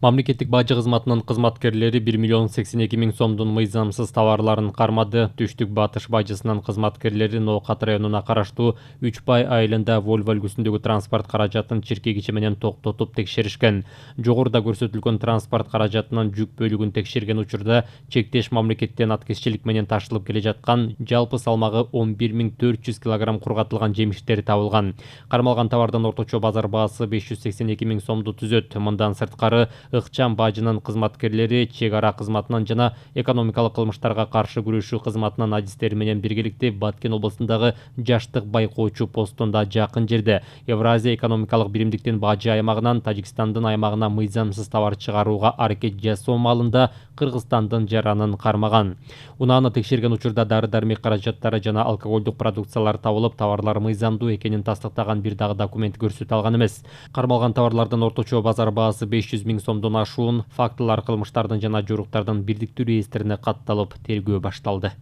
Мамлекеттик бажы кызматынын кызматкерлери 1 миллион 82 миң сомдун мыйзамсыз товарларын кармады. Түштүк батыш бажысынын кызматкерлери Ноокат районуна караштуу Үчбай айылында Volvo үлгүсүндөгү транспорт каражатын чиркегичи менен токтотуп текшеришкен. Жогоруда көрсөтүлгөн транспорт каражатынын жүк бөлүгүн текшерген учурда чектеш мамлекеттен аткезчилик менен ташылып келе жаткан жалпы салмагы 11.400 кг кургатылган жемиштер табылган. Кармалган товардын орточо базар баасы 582 миң сомду түзөт. Мындан сырткары ыкчам бажынын кызматкерлери чек ара кызматынан жана экономикалык кылмыштарга каршы күрөшүү кызматынын адистери менен биргеликте Баткен областындагы жаштык байкоочу постунда жакын жерде Евразия экономикалык биримдиктин бажы аймагынан Тажикстандын аймагына мыйзамсыз товар чыгарууга аракет жасоо маалында Кыргызстандын жаранын кармаган. Унааны текшерген учурда дары-дармек каражаттары жана алкоголдук продукциялар табылып, товарлар мыйзамдуу экенин тастыктаган бир дагы документ көрсөтө алган эмес. Кармалган товарлардын орточо базар баасы 500 миң сомдон ашуун, фактылар кылмыштардын жана жоруктардын бирдиктүү реестрине катталып, тергөө башталды.